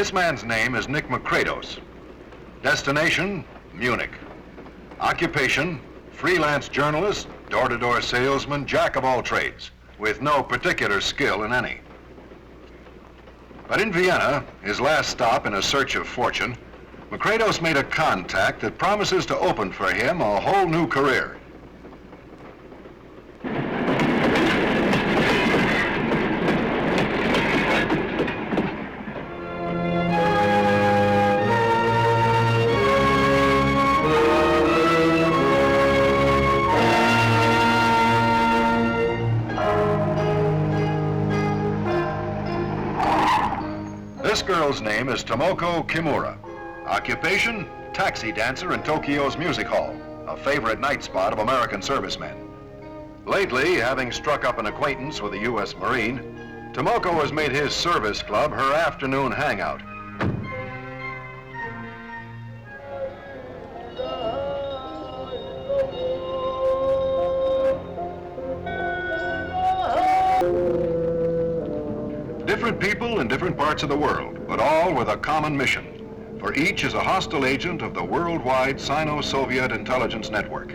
This man's name is Nick Macrados. Destination, Munich. Occupation, freelance journalist, door-to-door salesman, jack of all trades, with no particular skill in any. But in Vienna, his last stop in a search of fortune, Macrados made a contact that promises to open for him a whole new career. This girl's name is Tomoko Kimura. Occupation, taxi dancer in Tokyo's music hall, a favorite night spot of American servicemen. Lately, having struck up an acquaintance with a U.S. Marine, Tomoko has made his service club her afternoon hangout. Different people in different parts of the world, but all with a common mission. For each is a hostile agent of the worldwide Sino-Soviet intelligence network.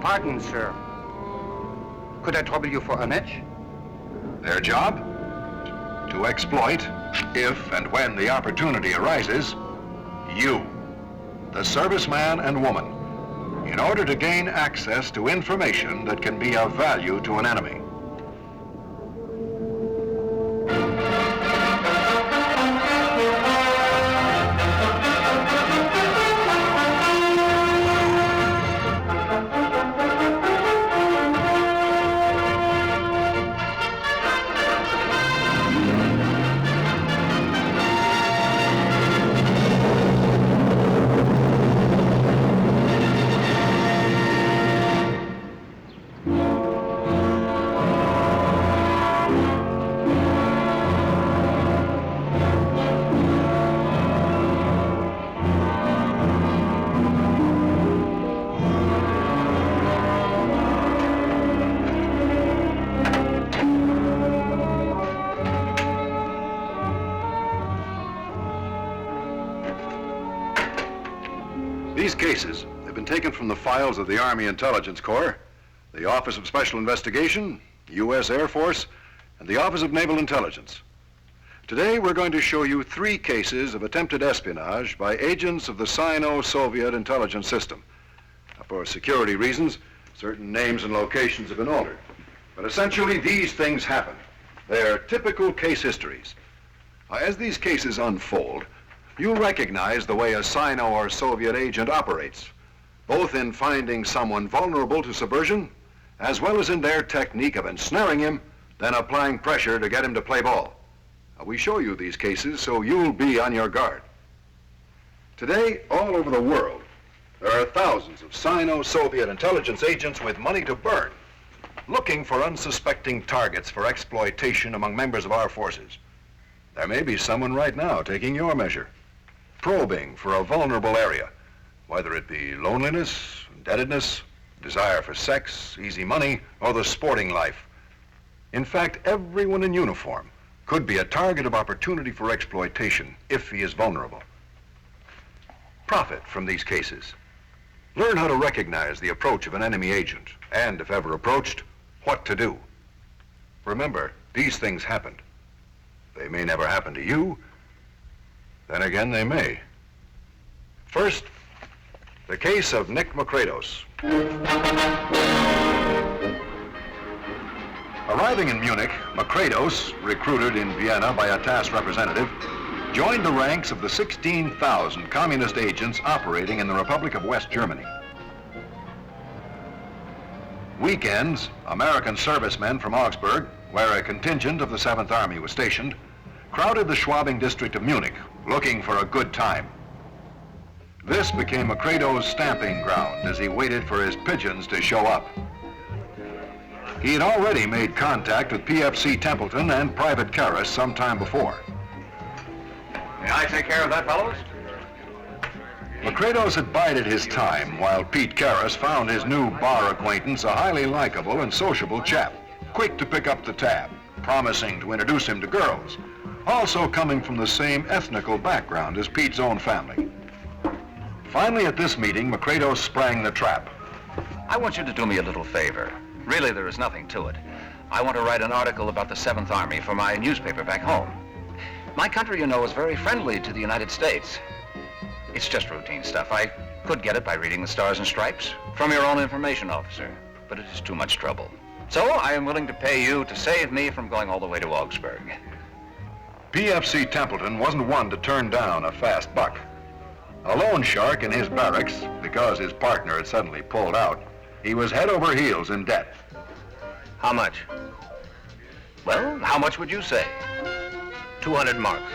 Pardon, sir. Could I trouble you for an etch? Their job? To exploit, if and when the opportunity arises, you, the serviceman and woman, in order to gain access to information that can be of value to an enemy. These cases have been taken from the files of the Army Intelligence Corps, the Office of Special Investigation, U.S. Air Force, and the Office of Naval Intelligence. Today, we're going to show you 3 cases of attempted espionage by agents of the Sino-Soviet intelligence system. Now, for security reasons, certain names and locations have been altered. But essentially, these things happen. They're typical case histories. As these cases unfold, you'll recognize the way a Sino or Soviet agent operates, both in finding someone vulnerable to subversion, as well as in their technique of ensnaring him, then applying pressure to get him to play ball. We show you these cases so you'll be on your guard. Today, all over the world, there are thousands of Sino-Soviet intelligence agents with money to burn, looking for unsuspecting targets for exploitation among members of our forces. There may be someone right now taking your measure, probing for a vulnerable area, whether it be loneliness, indebtedness, desire for sex, easy money, or the sporting life. In fact, everyone in uniform could be a target of opportunity for exploitation if he is vulnerable. Profit from these cases. Learn how to recognize the approach of an enemy agent, and if ever approached, what to do. Remember, these things happened. They may never happen to you, then again they may. First, the case of Nick Macrados. Arriving in Munich, Macrados, recruited in Vienna by a TASS representative, joined the ranks of the 16,000 communist agents operating in the Republic of West Germany. Weekends, American servicemen from Augsburg, where a contingent of the 7th Army was stationed, crowded the Schwabing district of Munich, looking for a good time. This became Macrados' stamping ground as he waited for his pigeons to show up. He had already made contact with PFC Templeton and Private Karras some time before. May I take care of that, fellows? Macredos had bided his time while Pete Karras found his new bar acquaintance a highly likable and sociable chap, quick to pick up the tab, promising to introduce him to girls, also coming from the same ethnical background as Pete's own family. Finally, at this meeting, Macredos sprang the trap. I want you to do me a little favor. Really, there is nothing to it. I want to write an article about the 7th Army for my newspaper back home. My country, you know, is very friendly to the United States. It's just routine stuff. I could get it by reading the Stars and Stripes from your own information officer, but it is too much trouble. So I am willing to pay you to save me from going all the way to Augsburg. PFC Templeton wasn't one to turn down a fast buck. A loan shark in his barracks, because his partner had suddenly pulled out, he was head over heels in debt. How much? Well, how much would you say? 200 marks.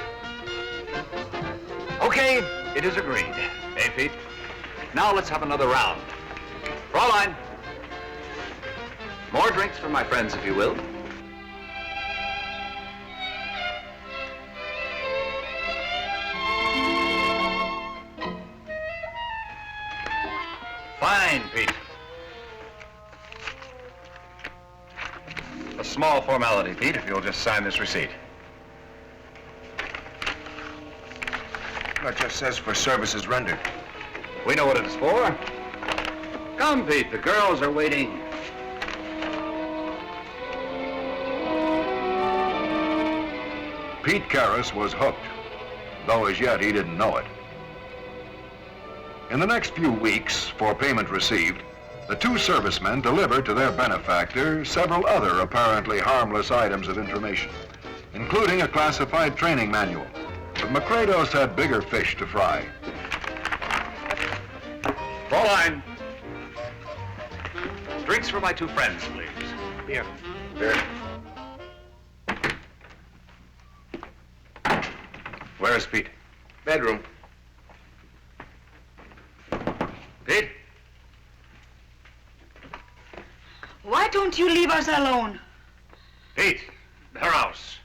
Okay, it is agreed. Hey, Pete? Now let's have another round. Fraulein. More drinks for my friends, if you will. Fine, Pete. A small formality, Pete, if you'll just sign this receipt. It just says for services rendered. We know what it is for. Come, Pete, the girls are waiting. Pete Karras was hooked, though as yet he didn't know it. In the next few weeks, for payment received, the two servicemen delivered to their benefactor several other apparently harmless items of information, including a classified training manual. But Macredos had bigger fish to fry. Fraulein. Drinks for my two friends, please. Here. Where is Pete? Bedroom. Pete? Why don't you leave us alone? Pete, the house.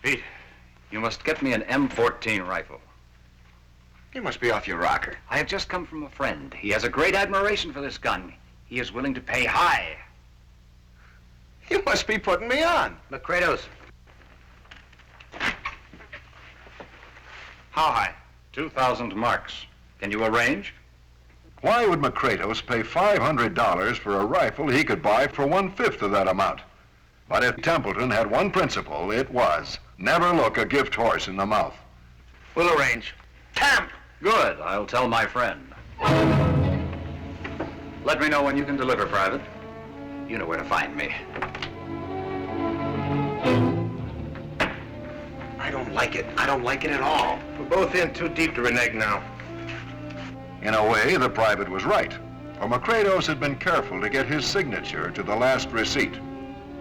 Pete, you must get me an M14 rifle. You must be off your rocker. I have just come from a friend. He has a great admiration for this gun. He is willing to pay high. You must be putting me on. Macredos. How high? 2,000 marks. Can you arrange? Why would Macredos pay $500 for a rifle he could buy for 1/5 of that amount? But if Templeton had one principle, it was never look a gift horse in the mouth. We'll arrange. Tamp! Good. I'll tell my friend. Let me know when you can deliver, Private. You know where to find me. I don't like it. I don't like it at all. We're both in too deep to renege now. In a way, the private was right, for Macredos had been careful to get his signature to the last receipt.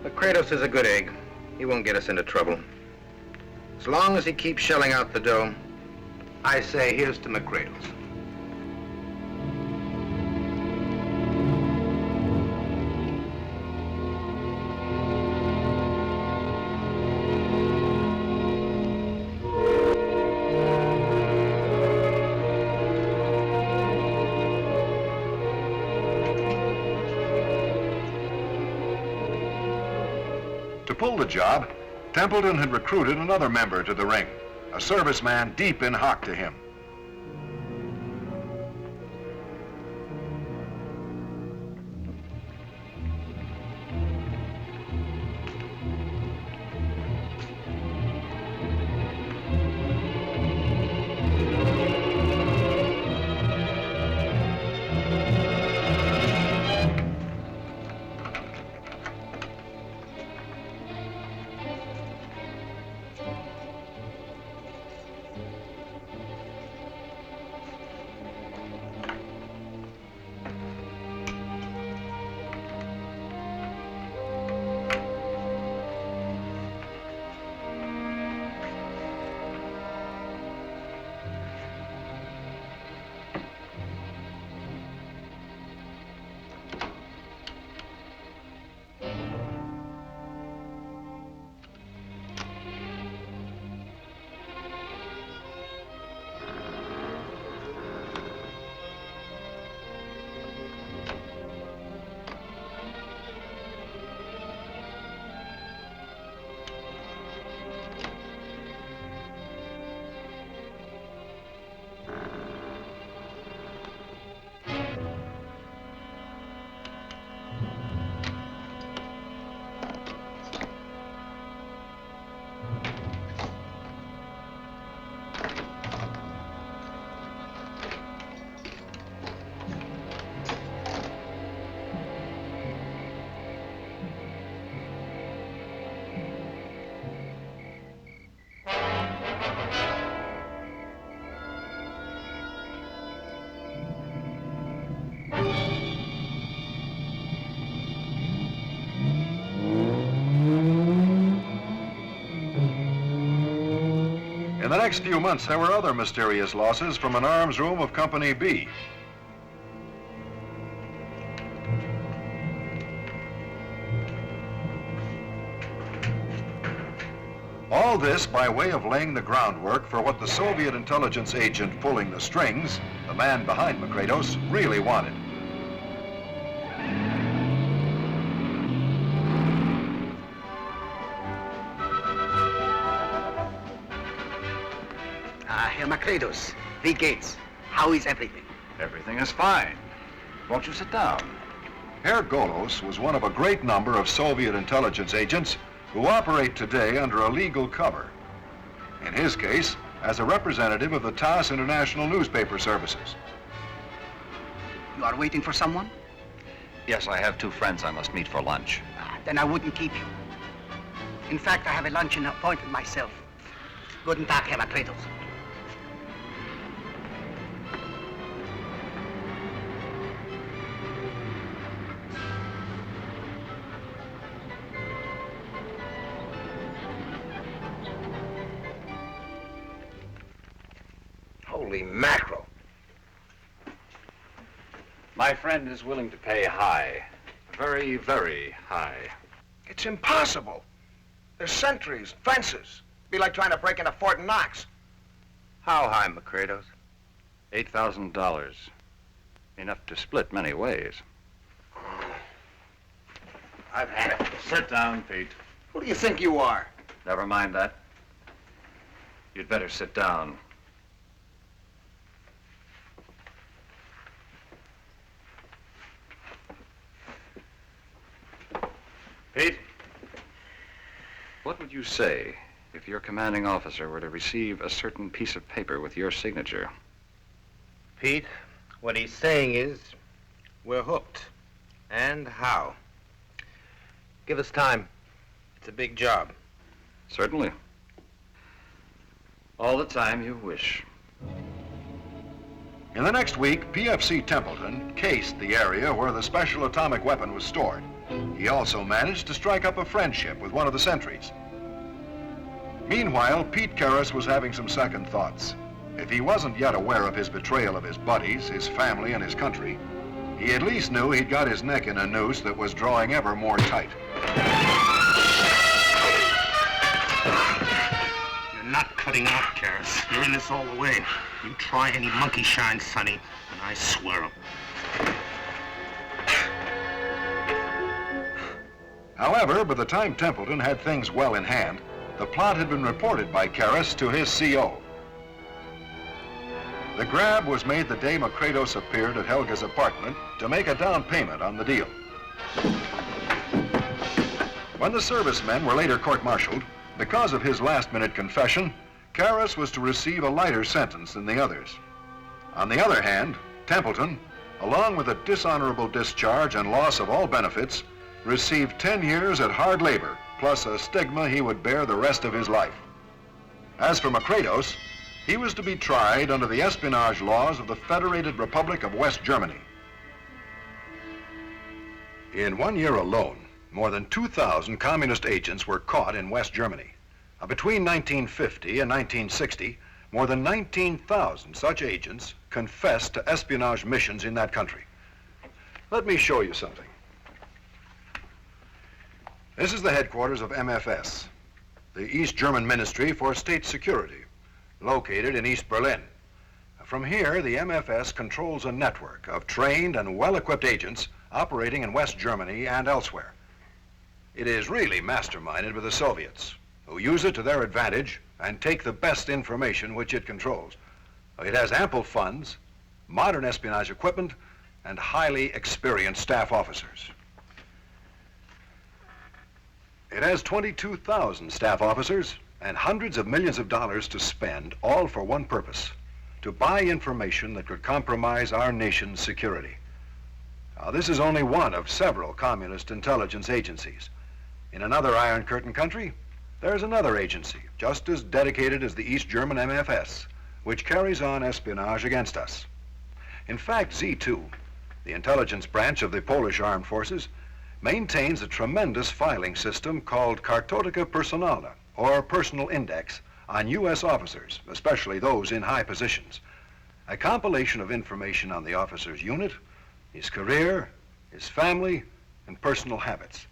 But Kratos is a good egg. He won't get us into trouble. As long as he keeps shelling out the dough, I say here's to Macredos. To pull the job, Templeton had recruited another member to the ring, a serviceman deep in hock to him. In the next few months, there were other mysterious losses from an arms room of Company B. All this by way of laying the groundwork for what the Soviet intelligence agent pulling the strings, the man behind Macredos, really wanted. Herr Macredos, wie geht's? How is everything? Everything is fine. Won't you sit down? Herr Golos was one of a great number of Soviet intelligence agents who operate today under a legal cover. In his case, as a representative of the TASS International Newspaper Services. You are waiting for someone? Yes, I have two friends I must meet for lunch. Then I wouldn't keep you. In fact, I have a luncheon appointed myself. Guten Tag, Herr Macredos. Holy mackerel. My friend is willing to pay high. Very, very high. It's impossible. There's sentries, fences. Be like trying to break into Fort Knox. How high, Macredos? $8,000. Enough to split many ways. I've had it. Sit down, Pete. Who do you think you are? Never mind that. You'd better sit down. Pete, what would you say if your commanding officer were to receive a certain piece of paper with your signature? Pete, what he's saying is, we're hooked. And how? Give us time. It's a big job. Certainly. All the time you wish. In the next week, PFC Templeton cased the area where the special atomic weapon was stored. He also managed to strike up a friendship with one of the sentries. Meanwhile, Pete Karras was having some second thoughts. If he wasn't yet aware of his betrayal of his buddies, his family, and his country, he at least knew he'd got his neck in a noose that was drawing ever more tight. You're not cutting out, Karras. You're in this all the way. You try any monkey shine, Sonny, and I swear 'em. However, by the time Templeton had things well in hand, the plot had been reported by Karras to his CO. The grab was made the day Macredos appeared at Helga's apartment to make a down payment on the deal. When the servicemen were later court-martialed, because of his last-minute confession, Karras was to receive a lighter sentence than the others. On the other hand, Templeton, along with a dishonorable discharge and loss of all benefits, received 10 years at hard labor, plus a stigma he would bear the rest of his life. As for Macredos, he was to be tried under the espionage laws of the Federated Republic of West Germany. In 1 year alone, more than 2,000 communist agents were caught in West Germany. Between 1950 and 1960, more than 19,000 such agents confessed to espionage missions in that country. Let me show you something. This is the headquarters of MFS, the East German Ministry for State Security, located in East Berlin. From here, the MFS controls a network of trained and well-equipped agents operating in West Germany and elsewhere. It is really masterminded by the Soviets, who use it to their advantage and take the best information which it controls. It has ample funds, modern espionage equipment, and highly experienced staff officers. It has 22,000 staff officers and hundreds of millions of dollars to spend, all for one purpose: to buy information that could compromise our nation's security. Now, this is only one of several communist intelligence agencies. In another Iron Curtain country, there's another agency, just as dedicated as the East German MFS, which carries on espionage against us. In fact, Z2, the intelligence branch of the Polish armed forces, maintains a tremendous filing system called Kartoteca Personalna, or Personal Index, on U.S. officers, especially those in high positions. A compilation of information on the officer's unit, his career, his family, and personal habits.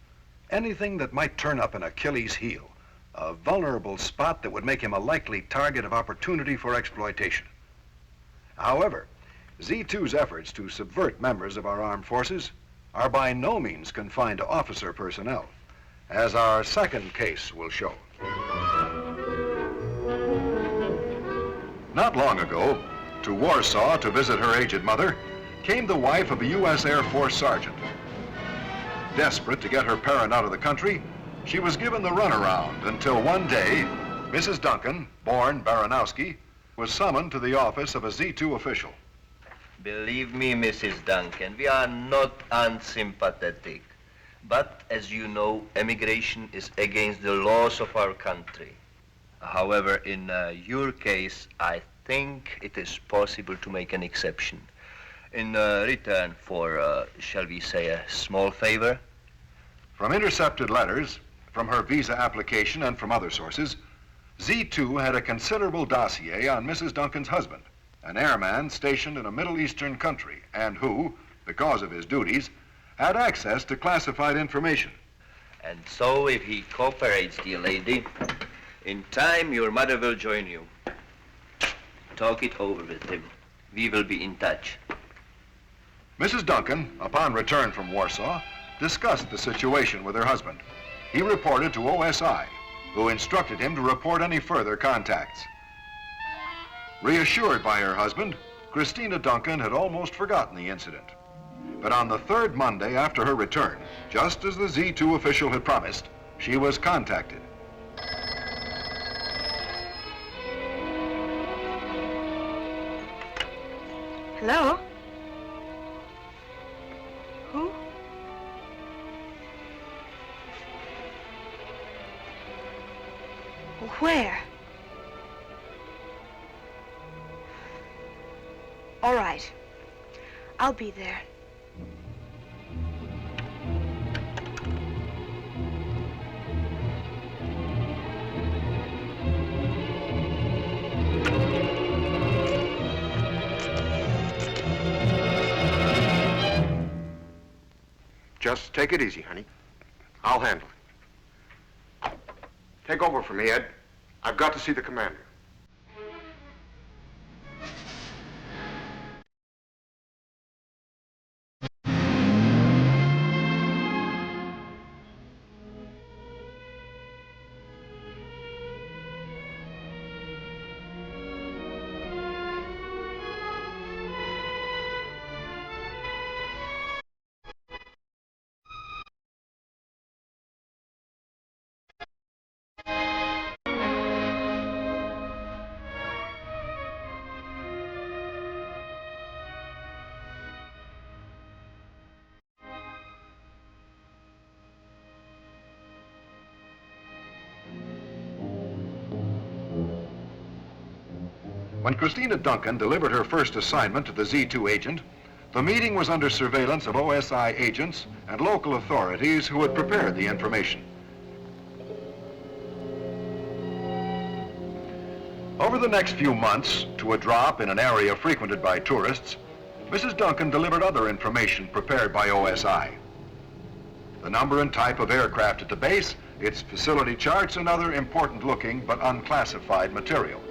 Anything that might turn up an Achilles heel, a vulnerable spot that would make him a likely target of opportunity for exploitation. However, Z2's efforts to subvert members of our armed forces are by no means confined to officer personnel, as our second case will show. Not long ago, to Warsaw to visit her aged mother, came the wife of a U.S. Air Force sergeant. Desperate to get her parent out of the country, she was given the runaround until one day, Mrs. Duncan, born Baranowski, was summoned to the office of a Z2 official. Believe me, Mrs. Duncan, we are not unsympathetic. But as you know, emigration is against the laws of our country. However, in your case, I think it is possible to make an exception. In return for, shall we say, a small favor? From intercepted letters, from her visa application, and from other sources, Z2 had a considerable dossier on Mrs. Duncan's husband, an airman stationed in a Middle Eastern country, and who, because of his duties, had access to classified information. And so, if he cooperates, dear lady, in time your mother will join you. Talk it over with him. We will be in touch. Mrs. Duncan, upon return from Warsaw, discussed the situation with her husband. He reported to OSI, who instructed him to report any further contacts. Reassured by her husband, Christina Duncan had almost forgotten the incident. But on the third Monday after her return, just as the Z2 official had promised, she was contacted. Hello? Who? Where? All right. I'll be there. Just take it easy, honey. I'll handle it. Take over for me, Ed. I've got to see the commander. When Christina Duncan delivered her first assignment to the Z2 agent, the meeting was under surveillance of OSI agents and local authorities who had prepared the information. Over the next few months, to a drop in an area frequented by tourists, Mrs. Duncan delivered other information prepared by OSI. The number and type of aircraft at the base, its facility charts, and other important-looking but unclassified material.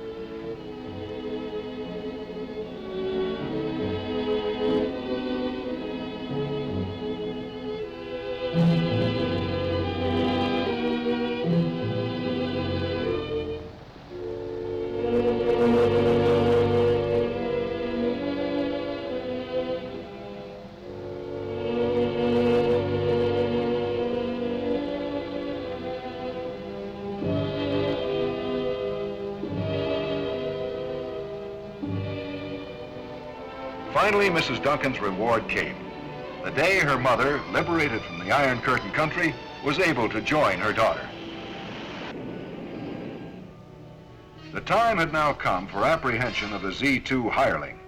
Finally, Mrs. Duncan's reward came. The day her mother, liberated from the Iron Curtain country, was able to join her daughter. The time had now come for apprehension of the Z2 hireling.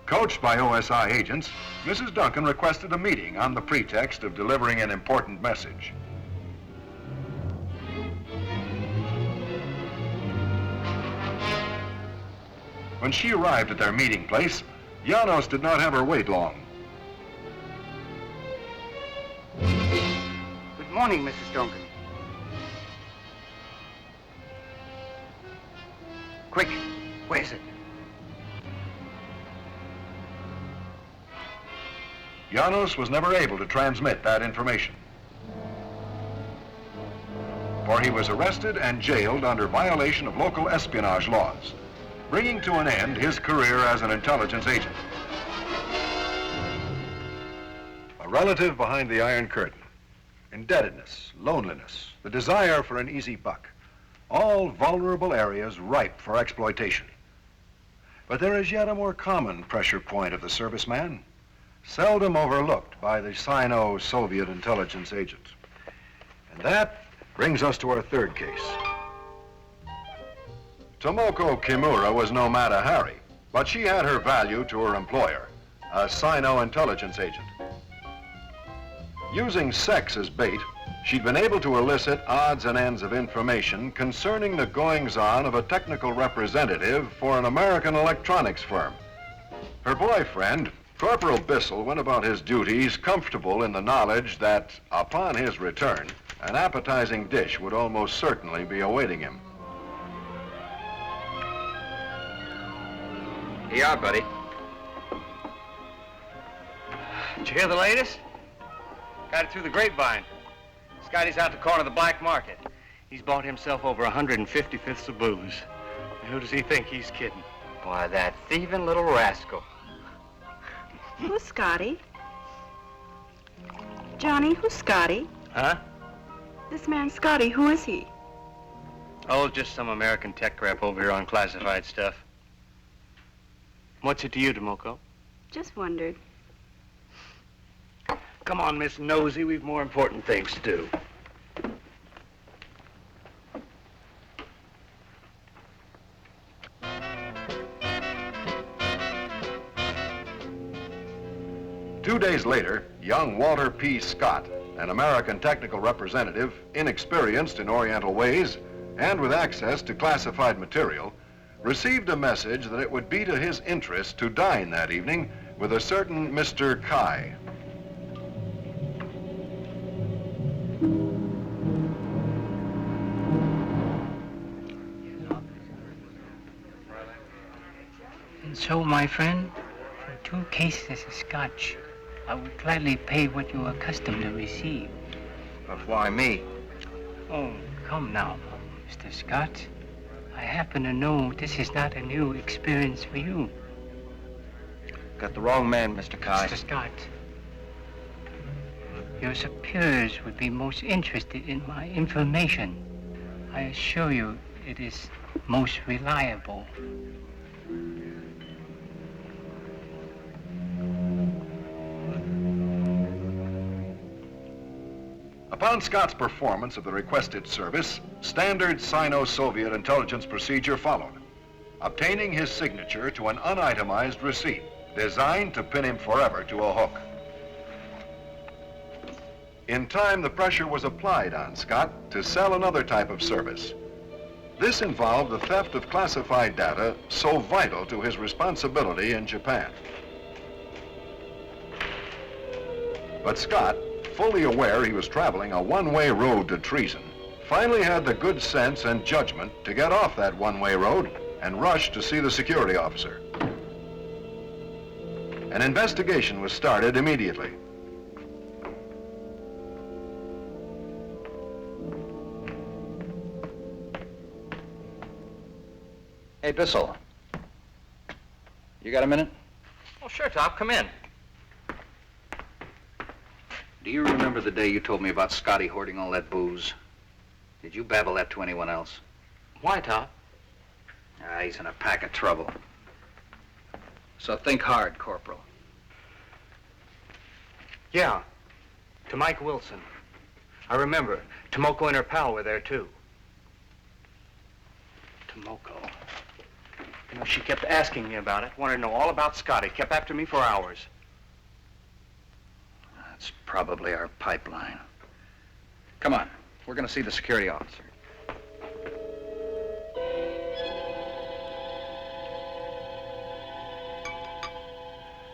Coached by OSI agents, Mrs. Duncan requested a meeting on the pretext of delivering an important message. When she arrived at their meeting place, Janos did not have her wait long. Good morning, Mrs. Duncan. Quick, where is it? Janos was never able to transmit that information, for he was arrested and jailed under violation of local espionage laws, bringing to an end his career as an intelligence agent. A relative behind the Iron Curtain, indebtedness, loneliness, the desire for an easy buck, all vulnerable areas ripe for exploitation. But there is yet a more common pressure point of the serviceman, seldom overlooked by the Sino-Soviet intelligence agent. And that brings us to our third case. Tomoko Kimura was no Mata Hari, but she had her value to her employer, a Sino-intelligence agent. Using sex as bait, she'd been able to elicit odds and ends of information concerning the goings-on of a technical representative for an American electronics firm. Her boyfriend, Corporal Bissell, went about his duties comfortable in the knowledge that, upon his return, an appetizing dish would almost certainly be awaiting him. Here you are, buddy. Did you hear the latest? Got it through the grapevine. Scotty's out to corner the black market. He's bought himself over 150 of booze. And who does he think he's kidding? Why, that thieving little rascal. Who's Scotty? Johnny, who's Scotty? Huh? This man Scotty, who is he? Oh, just some American tech crap over here on classified stuff. What's it to you, Tomoko? Just wondered. Come on, Miss Nosy, we've more important things to do. 2 days later, young Walter P. Scott, an American technical representative, inexperienced in Oriental ways, and with access to classified material, received a message that it would be to his interest to dine that evening with a certain Mr. Kai. And so, my friend, for 2 cases of scotch, I would gladly pay what you are accustomed to receive. But why me? Oh, come now, Mr. Scott. I happen to know this is not a new experience for you. Got the wrong man, Mr. Kai. Mr. Scott, your superiors would be most interested in my information. I assure you it is most reliable. Upon Scott's performance of the requested service, standard Sino-Soviet intelligence procedure followed, obtaining his signature to an unitemized receipt designed to pin him forever to a hook. In time, the pressure was applied on Scott to sell another type of service. This involved the theft of classified data so vital to his responsibility in Japan. But Scott, fully aware he was traveling a one-way road to treason, finally had the good sense and judgment to get off that one-way road and rush to see the security officer. An investigation was started immediately. Hey, Bissell. You got a minute? Oh, sure, Top, come in. Do you remember the day you told me about Scotty hoarding all that booze? Did you babble that to anyone else? Why, Top? Ah, he's in a pack of trouble. So think hard, Corporal. Yeah, to Mike Wilson. I remember. Tomoko and her pal were there, too. Tomoko. You know, she kept asking me about it, wanted to know all about Scotty, kept after me for hours. That's probably our pipeline. Come on, we're going to see the security officer.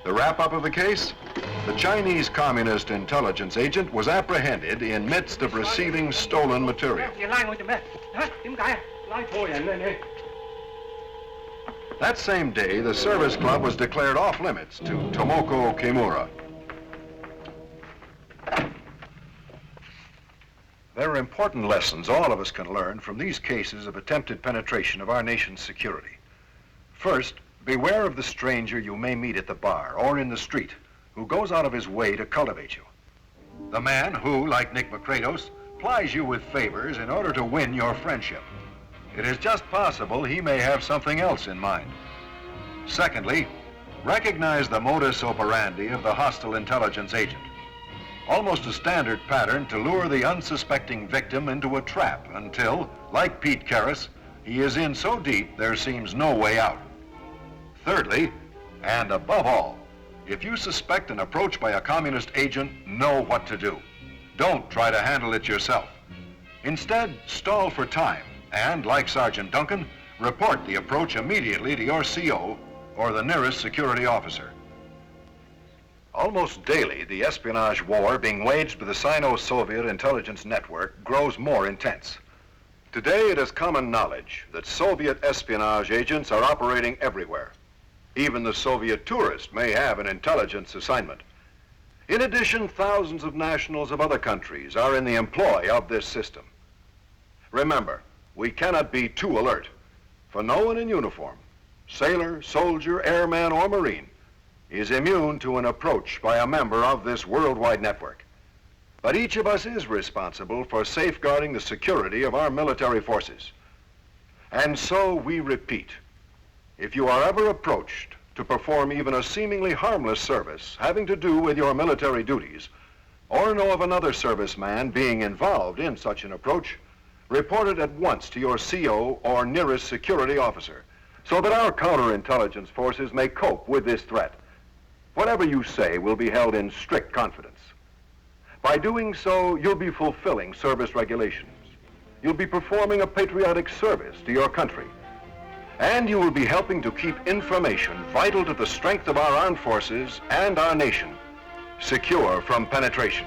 The wrap-up of the case? The Chinese Communist intelligence agent was apprehended in midst of receiving stolen material. That same day, the service club was declared off-limits to Tomoko Kimura. There are important lessons all of us can learn from these cases of attempted penetration of our nation's security. First, beware of the stranger you may meet at the bar or in the street who goes out of his way to cultivate you. The man who, like Nick Macrados, plies you with favors in order to win your friendship. It is just possible he may have something else in mind. Secondly, recognize the modus operandi of the hostile intelligence agent. Almost a standard pattern to lure the unsuspecting victim into a trap until, like Pete Karras, he is in so deep there seems no way out. Thirdly, and above all, if you suspect an approach by a communist agent, know what to do. Don't try to handle it yourself. Instead, stall for time and, like Sergeant Duncan, report the approach immediately to your CO or the nearest security officer. Almost daily, the espionage war being waged by the Sino-Soviet intelligence network grows more intense. Today, it is common knowledge that Soviet espionage agents are operating everywhere. Even the Soviet tourist may have an intelligence assignment. In addition, thousands of nationals of other countries are in the employ of this system. Remember, we cannot be too alert, for no one in uniform, sailor, soldier, airman, or Marine, is immune to an approach by a member of this worldwide network. But each of us is responsible for safeguarding the security of our military forces. And so we repeat, if you are ever approached to perform even a seemingly harmless service having to do with your military duties, or know of another serviceman being involved in such an approach, report it at once to your CO or nearest security officer, so that our counterintelligence forces may cope with this threat. Whatever you say will be held in strict confidence. By doing so, you'll be fulfilling service regulations. You'll be performing a patriotic service to your country. And you will be helping to keep information vital to the strength of our armed forces and our nation secure from penetration.